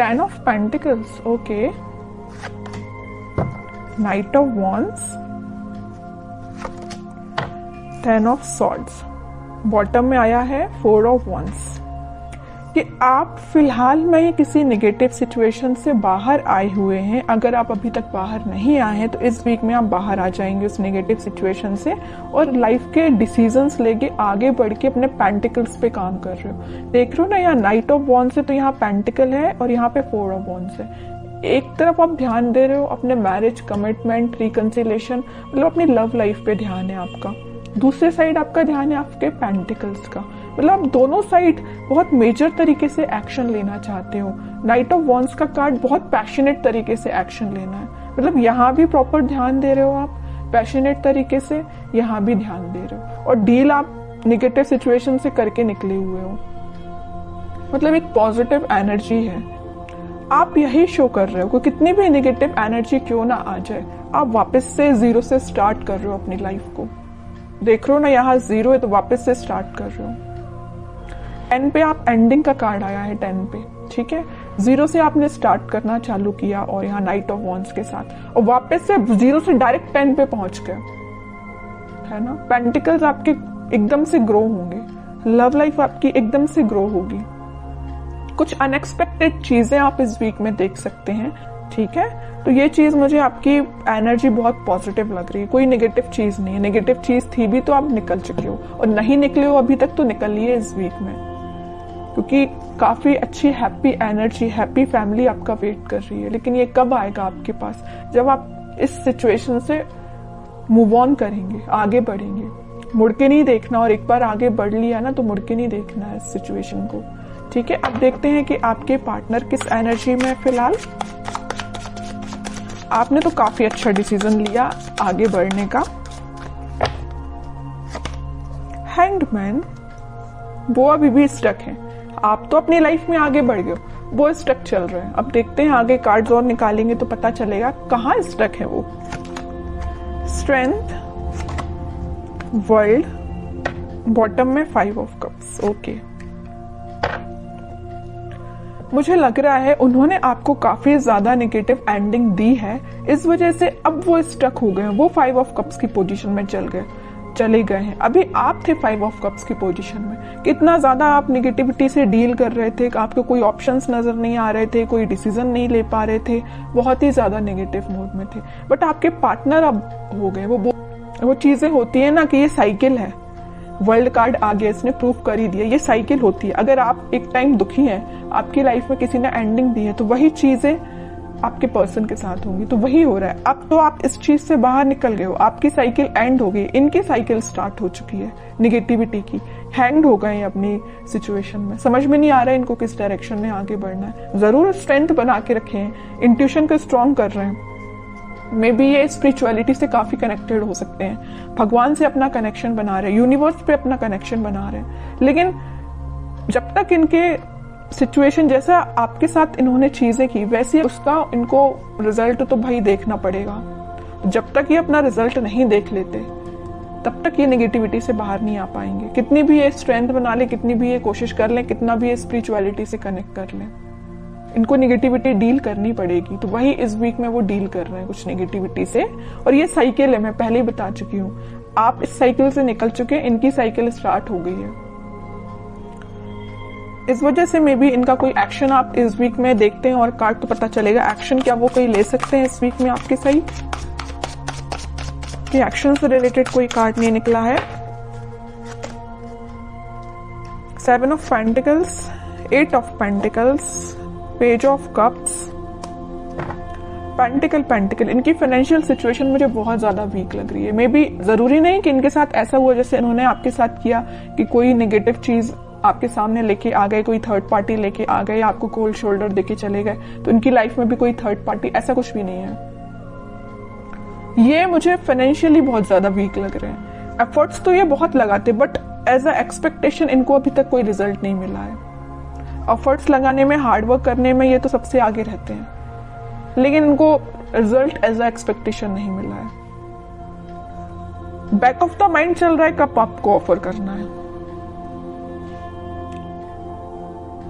10 of pentacles, okay, night of wands, 10 of swords, bottom में आया है 4 ऑफ वॉन्ड्स। कि आप फिलहाल में किसी नेगेटिव सिचुएशन से बाहर आए हुए हैं। अगर आप अभी तक बाहर नहीं आए हैं तो इस वीक में आप बाहर आ जाएंगे उस नेगेटिव सिचुएशन से और लाइफ के डिसीजंस लेके आगे बढ़ के अपने पेंटिकल्स पे काम कर रहे हो। देख रहे हो ना, यहाँ नाइट ऑफ वॉन्ड्स है तो यहाँ पेंटिकल है और यहाँ पे 4 ऑफ वॉन्ड्स है। एक तरफ आप ध्यान दे रहे हो अपने मैरिज, कमिटमेंट, रिकंसिलेशन, मतलब अपनी लव लाइफ पे ध्यान है आपका। दूसरे साइड आपका ध्यान है आपके पेंटिकल्स का, मतलब आप दोनों साइड बहुत मेजर तरीके से एक्शन लेना चाहते हो। नाइट ऑफ वॉन्ड्स का कार्ड बहुत पैशनेट तरीके से एक्शन लेना है, मतलब यहाँ भी प्रॉपर ध्यान दे रहे हो आप पैशनेट तरीके से, यहाँ भी ध्यान दे रहे हो और डील आप निगेटिव सिचुएशन से करके निकले हुए हो। मतलब एक पॉजिटिव एनर्जी है, आप यही शो कर रहे हो कि कितनी भी निगेटिव एनर्जी क्यों ना आ जाए, आप वापस से जीरो से स्टार्ट कर रहे हो अपनी लाइफ को। देख रहे हो ना, यहाँ 0 है तो वापस से स्टार्ट कर रहे हो। 10 पे आप एंडिंग का कार्ड आया है 10 पे, ठीक है। 0 से आपने स्टार्ट करना चालू किया और यहाँ नाइट ऑफ वॉन्ड्स के साथ और वापस से 0 से डायरेक्ट 10 पे पहुंच गए, है ना। पेंटिकल्स आपके एकदम से ग्रो होंगे, लव लाइफ आपकी एकदम से ग्रो होगी। कुछ अनएक्सपेक्टेड चीजें आप इस वीक में देख सकते हैं, ठीक है। तो ये चीज मुझे आपकी एनर्जी बहुत पॉजिटिव लग रही है, कोई नेगेटिव चीज नहीं है। नेगेटिव चीज थी भी तो आप निकल चुके हो और नहीं निकले हो अभी तक तो निकलिए इस वीक में, क्योंकि काफी अच्छी हैप्पी एनर्जी, हैप्पी फैमिली आपका वेट कर रही है। लेकिन ये कब आएगा आपके पास, जब आप इस सिचुएशन से मूव ऑन करेंगे, आगे बढ़ेंगे। मुड़ के नहीं देखना, और एक बार आगे बढ़ लिया ना तो मुड़ के नहीं देखना है इस सिचुएशन को, ठीक है। अब देखते हैं कि आपके पार्टनर किस एनर्जी में फिलहाल। आपने तो काफी अच्छा डिसीजन लिया आगे बढ़ने का। हैंग्ड मैन, वो अभी भी स्टक है। आप तो अपनी लाइफ में आगे बढ़ गए, वो स्टक चल रहे हैं। अब देखते हैं आगे कार्ड्स और निकालेंगे तो पता चलेगा कहाँ स्टक है वो। स्ट्रेंथ, वर्ल्ड, बॉटम में 5 ऑफ कप्स, ओके। मुझे लग रहा है उन्होंने आपको काफी ज्यादा नेगेटिव एंडिंग दी है, इस वजह से अब वो स्टक हो गए हैं। वो 5 ऑफ कप्स की पोजीशन में चले गए हैं। अभी आप थे 5 ऑफ कप्स की पोजीशन में। कितना ज्यादा आप नेगेटिविटी से डील कर रहे थे, आपको कोई ऑप्शंस नजर नहीं आ रहे थे, कोई डिसीजन नहीं ले पा रहे थे, बहुत ही ज्यादा नेगेटिव मोड में थे। बट आपके पार्टनर अब हो गए। वो चीजें होती है ना कि ये साइकिल है। वर्ल्ड कार्ड आ गया, इसने प्रूव कर ही दिया, ये साइकिल होती है। अगर आप एक टाइम दुखी हैं, आपकी लाइफ में किसी ने एंडिंग दी है, तो वही चीजें आपके पर्सन के साथ होंगी। तो वही हो रहा है। अब तो आप इस चीज से बाहर निकल गए हो, आपकी साइकिल एंड हो गई, इनकी साइकिल स्टार्ट हो चुकी है निगेटिविटी की। हैंग हो गए अपनी सिचुएशन में, समझ में नहीं आ रहा है इनको किस डायरेक्शन में आगे बढ़ना है। जरूर स्ट्रेंथ बना के रखे हैं, इंट्यूशन को स्ट्रॉन्ग कर रहे हैं। मे बी ये स्पिरिचुअलिटी से काफी कनेक्टेड हो सकते हैं, भगवान से अपना कनेक्शन बना रहे हैं, यूनिवर्स पे अपना कनेक्शन बना रहे हैं। लेकिन जब तक इनके सिचुएशन जैसा आपके साथ इन्होंने चीजें की वैसे उसका इनको रिजल्ट तो भाई देखना पड़ेगा। जब तक ये अपना रिजल्ट नहीं देख लेते तब तक ये नेगेटिविटी से बाहर नहीं आ पाएंगे। कितनी भी ये स्ट्रेंथ बना ले, कितनी भी ये कोशिश कर ले, कितना भी ये स्पिरिचुअलिटी से कनेक्ट कर ले, इनको नेगेटिविटी डील करनी पड़ेगी। तो वही इस वीक में वो डील कर रहे हैं कुछ नेगेटिविटी से। और ये साइकिल है, मैं पहले ही बता चुकी हूँ। आप इस साइकिल से निकल चुके हैं, इनकी साइकिल स्टार्ट हो गई है। इस वजह से मे बी इनका कोई एक्शन आप इस वीक में देखते हैं और कार्ड तो पता चलेगा एक्शन क्या वो कोई ले सकते हैं इस वीक में आपके सही। कि एक्शन से रिलेटेड कोई कार्ड नहीं निकला है। 7 of pentacles, 8 of pentacles, page of cups, pentacle. इनकी फाइनेंशियल सिचुएशन मुझे बहुत ज्यादा वीक लग रही है। मे बी जरूरी नहीं कि इनके साथ ऐसा हुआ जैसे इन्होंने आपके साथ किया कि कोई नेगेटिव चीज आपके सामने लेके आ गए, कोई थर्ड पार्टी लेके आ गए, आपको कोल्ड शोल्डर देके चले गए। तो इनकी लाइफ में भी कोई थर्ड पार्टी, ऐसा कुछ भी नहीं है। ये मुझे फाइनेंशियली बहुत ज्यादा वीक लग रहे हैं। एफर्ट्स तो ये बहुत लगाते, बट एज अ एक्सपेक्टेशन इनको अभी तक कोई रिजल्ट नहीं मिला है। एफर्ट्स लगाने में, हार्डवर्क करने में ये तो सबसे आगे रहते हैं, लेकिन इनको रिजल्ट एज अ एक्सपेक्टेशन नहीं मिला है। बैक ऑफ द माइंड चल रहा है कब आपको ऑफर करना है।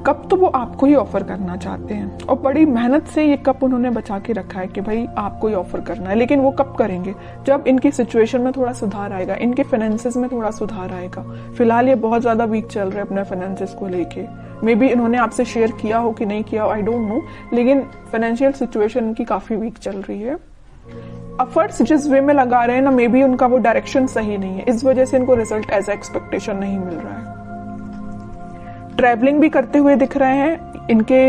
कप तो वो आपको ही ऑफर करना चाहते हैं और बड़ी मेहनत से ये कप उन्होंने बचा के रखा है कि भाई आपको ही ऑफर करना है। लेकिन वो कब करेंगे? जब इनकी सिचुएशन में थोड़ा सुधार आएगा, इनके फाइनेंसेस में थोड़ा सुधार आएगा। फिलहाल ये बहुत ज्यादा वीक चल रहे हैं अपने फाइनेंसेस को लेके। मे बी इन्होंने आपसे शेयर किया हो कि नहीं किया हो, आई डोंट नो, लेकिन फाइनेंशियल सिचुएशन इनकी काफी वीक चल रही है। एफर्ट्स जिस वे में लगा रहे हैं ना, मे बी उनका वो डायरेक्शन सही नहीं है, इस वजह से इनको रिजल्ट एज एक्सपेक्टेशन नहीं मिल रहा है। ट्रैवलिंग भी करते हुए दिख रहे हैं, इनके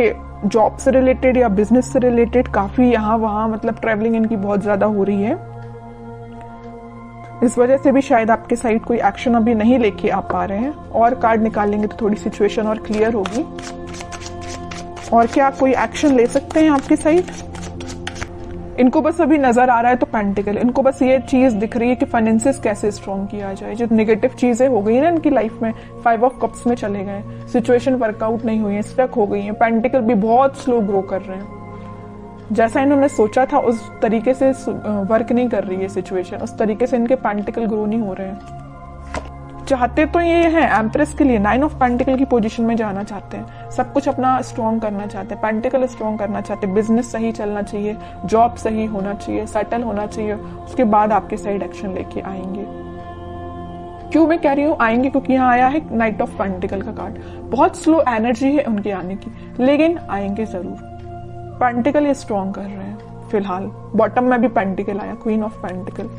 जॉब से रिलेटेड या बिजनेस से रिलेटेड काफी यहाँ वहां मतलब ट्रैवलिंग इनकी बहुत ज्यादा हो रही है। इस वजह से भी शायद आपके साइड कोई एक्शन अभी नहीं लेके आ पा रहे हैं। और कार्ड निकालेंगे तो थोड़ी सिचुएशन और क्लियर होगी। और क्या कोई एक्शन ले सकते हैं आपके साइड? इनको बस अभी नजर आ रहा है तो पेंटिकल, इनको बस ये चीज दिख रही है कि फाइनेंसेस कैसे स्ट्रॉन्ग किया जाए। जो नेगेटिव चीजें हो गई ना इनकी लाइफ में, 5 ऑफ कप्स में चले गए, सिचुएशन वर्कआउट नहीं हुई है, स्टक हो गई है। पेंटिकल भी बहुत स्लो ग्रो कर रहे हैं, जैसा इन्होंने सोचा था उस तरीके से वर्क नहीं कर रही है सिचुएशन, उस तरीके से इनके पेंटिकल ग्रो नहीं हो रहे हैं। चाहते तो ये हैं एम्प्रेस के लिए 9 ऑफ पेंटिकल की पोजीशन में जाना चाहते हैं, सब कुछ अपना स्ट्रॉन्ग करना चाहते हैं, पेंटिकल स्ट्रॉन्ग करना चाहते हैं, बिजनेस सही चलना चाहिए, जॉब सही होना चाहिए, सेटल होना चाहिए, उसके बाद आपके साइड एक्शन लेके आएंगे। क्यों मैं कह रही हूँ आएंगे? क्योंकि यहाँ आया है नाइट ऑफ पेंटिकल का कार्ड। बहुत स्लो एनर्जी है उनके आने की, लेकिन आएंगे जरूर। पेंटिकल ये स्ट्रॉन्ग कर रहे हैं फिलहाल। बॉटम में भी पेंटिकल आया, क्वीन ऑफ पेंटिकल।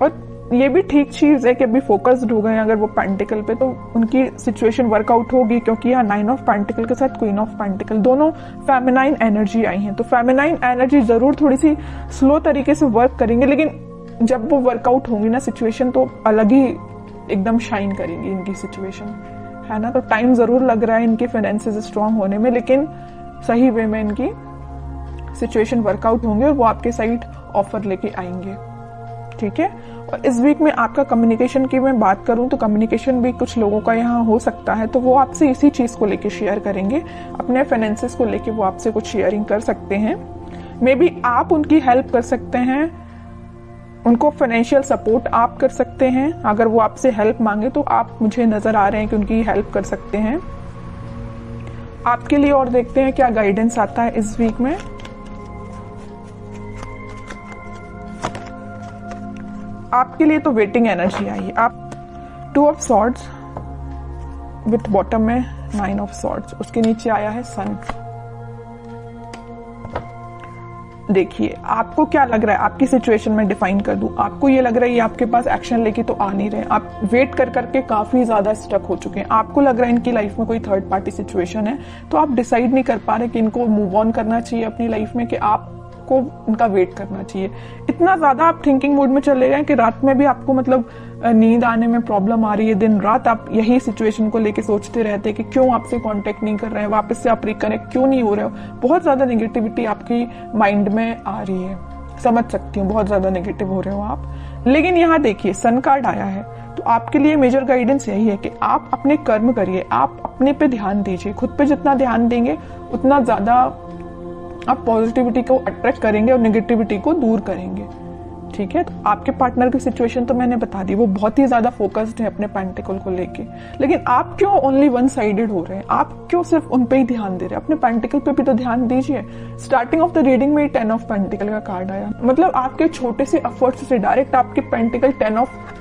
और ये भी ठीक चीज है कि अभी फोकस्ड हो गए अगर वो पेंटिकल पे, तो उनकी सिचुएशन वर्कआउट होगी। क्योंकि यहाँ 9 ऑफ पेंटिकल के साथ क्वीन ऑफ पेंटिकल दोनों फेमिनाइन एनर्जी आई हैं, तो फेमिनाइन एनर्जी जरूर थोड़ी सी स्लो तरीके से वर्क करेंगे, लेकिन जब वो वर्कआउट होंगी ना सिचुएशन, तो अलग ही एकदम शाइन करेंगी इनकी सिचुएशन, है ना। तो टाइम जरूर लग रहा है इनके फाइनेंसेस स्ट्रांग होने में, लेकिन सही वे में इनकी सिचुएशन वर्कआउट होंगे और वो आपके साइड ऑफर लेके आएंगे, ठीक है। और इस वीक में आपका कम्युनिकेशन की मैं बात करूं तो कम्युनिकेशन भी कुछ लोगों का यहाँ हो सकता है, तो वो आपसे इसी चीज को लेके शेयर करेंगे, अपने फाइनेंसेस को लेके वो आपसे कुछ शेयरिंग कर सकते हैं। मे बी आप उनकी हेल्प कर सकते हैं, उनको फाइनेंशियल सपोर्ट आप कर सकते हैं। अगर वो आपसे हेल्प मांगे तो आप, मुझे नजर आ रहे हैं कि उनकी हेल्प कर सकते हैं आपके लिए। और देखते हैं क्या गाइडेंस आता है इस वीक में। आपके लिए तो वेटिंग एनर्जी आई है। आप 2 ऑफ सॉर्ड्स विथ बॉटम में 9 ऑफ सॉर्ड्स, उसके नीचे आया है सन। देखिए आपको क्या लग रहा है, आपकी सिचुएशन में डिफाइन कर दूं। आपको ये लग रहा है ये आपके पास एक्शन लेके तो आ नहीं रहे, आप वेट कर करके काफी ज्यादा स्टक हो चुके हैं। आपको लग रहा है इनकी लाइफ में कोई थर्ड पार्टी सिचुएशन है, तो आप डिसाइड नहीं कर पा रहे कि इनको मूव ऑन करना चाहिए अपनी लाइफ में, कि आपको उनका वेट करना चाहिए। इतना ज्यादा आप थिंकिंग मोड में चले गए कि रात में भी आपको मतलब नींद आने में प्रॉब्लम आ रही है। दिन रात आप यही सिचुएशन को लेके सोचते रहते हैं कि क्यों आपसे कांटेक्ट नहीं कर रहे हैं, वापस से आप रिकनेक्ट क्यों नहीं हो रहे हो। बहुत ज्यादा नेगेटिविटी आपकी माइंड में आ रही है, समझ सकती हूँ, बहुत ज्यादा नेगेटिव हो रहे हो आप। लेकिन यहाँ देखिए सन कार्ड आया है, तो आपके लिए मेजर गाइडेंस यही है कि आप अपने कर्म करिए, आप अपने पे ध्यान दीजिए। खुद पे जितना ध्यान देंगे उतना ज्यादा आप पॉजिटिविटी को अट्रैक्ट करेंगे और नेगेटिविटी को दूर करेंगे, ठीक है। तो आपके पार्टनर की सिचुएशन तो मैंने बता दी, वो बहुत ही ज्यादा फोकस्ड है अपने पेंटिकल को लेके। लेकिन आप क्यों ओनली वन साइडेड हो रहे हैं? आप क्यों सिर्फ उन पे ही ध्यान दे रहे हैं? अपने पेंटिकल पे भी तो ध्यान दीजिए। स्टार्टिंग ऑफ द रीडिंग में 10 ऑफ पेंटिकल का कार्ड आया, मतलब आपके छोटे से एफर्ट्स से डायरेक्ट आपके पेंटिकल 10 ऑफ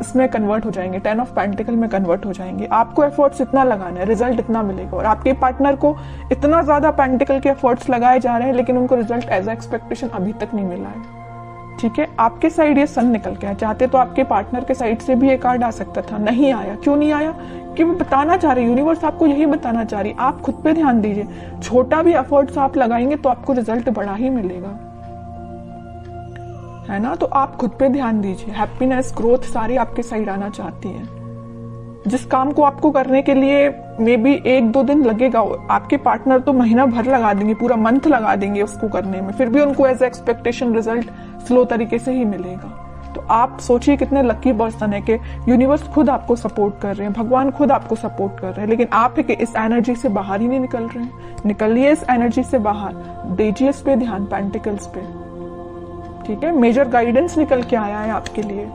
इसमें कन्वर्ट हो जाएंगे, 10 ऑफ पेंटिकल में कन्वर्ट हो जाएंगे। आपको एफर्ट्स इतना लगाना है, रिजल्ट इतना मिलेगा। और आपके पार्टनर को इतना ज्यादा पेंटिकल के एफर्ट्स लगाए जा रहे हैं, लेकिन उनको रिजल्ट एज एक्सपेक्टेशन अभी तक नहीं मिला है, ठीक है। आपके साइड ये सन निकल के आया, चाहते तो आपके पार्टनर के साइड से भी ये कार्ड आ सकता था, नहीं आया। क्यों नहीं आया? कि वो बताना चाह रहे, यूनिवर्स आपको यही बताना चाह रही, आप खुद पे ध्यान दीजिए। छोटा भी एफर्ट्स आप लगाएंगे तो आपको रिजल्ट बड़ा ही मिलेगा, है ना। तो आप खुद पे ध्यान दीजिए। हैप्पीनेस, ग्रोथ सारी आपके साइड आना चाहती है। जिस काम को आपको करने के लिए मे बी 1-2 दिन लगेगा, आपके पार्टनर तो महीना भर लगा देंगे, पूरा मंथ लगा देंगे उसको करने में, फिर भी उनको एज एक्सपेक्टेशन रिजल्ट स्लो तरीके से ही मिलेगा। तो आप सोचिए कितने लकी पर्सन है कि यूनिवर्स खुद आपको सपोर्ट कर रहे हैं, भगवान खुद आपको सपोर्ट कर रहे हैं, लेकिन आप इस एनर्जी से बाहर ही नहीं निकल रहे हैं। निकलिए इस एनर्जी से बाहर, दीजिए इस पे ध्यान, पेंटिकल्स पे, ठीक है। मेजर गाइडेंस निकल के आया है आपके लिए।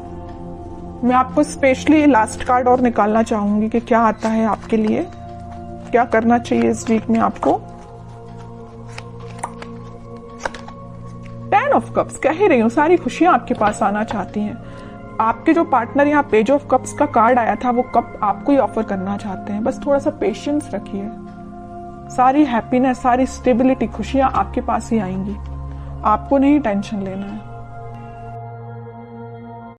मैं आपको स्पेशली लास्ट कार्ड और निकालना चाहूंगी कि क्या आता है आपके लिए। क्या करना चाहिए इस वीक में आपको? 10 ऑफ कप्स, कह ही रही हूँ सारी खुशियां आपके पास आना चाहती हैं। आपके जो पार्टनर यहाँ पेज ऑफ कप्स का कार्ड आया था वो कप आपको ही ऑफर करना चाहते हैं। बस थोड़ा सा पेशेंस रखिए, सारी हैप्पीनेस, सारी स्टेबिलिटी, खुशियां आपके पास ही आएंगी। आपको नहीं टेंशन लेना है।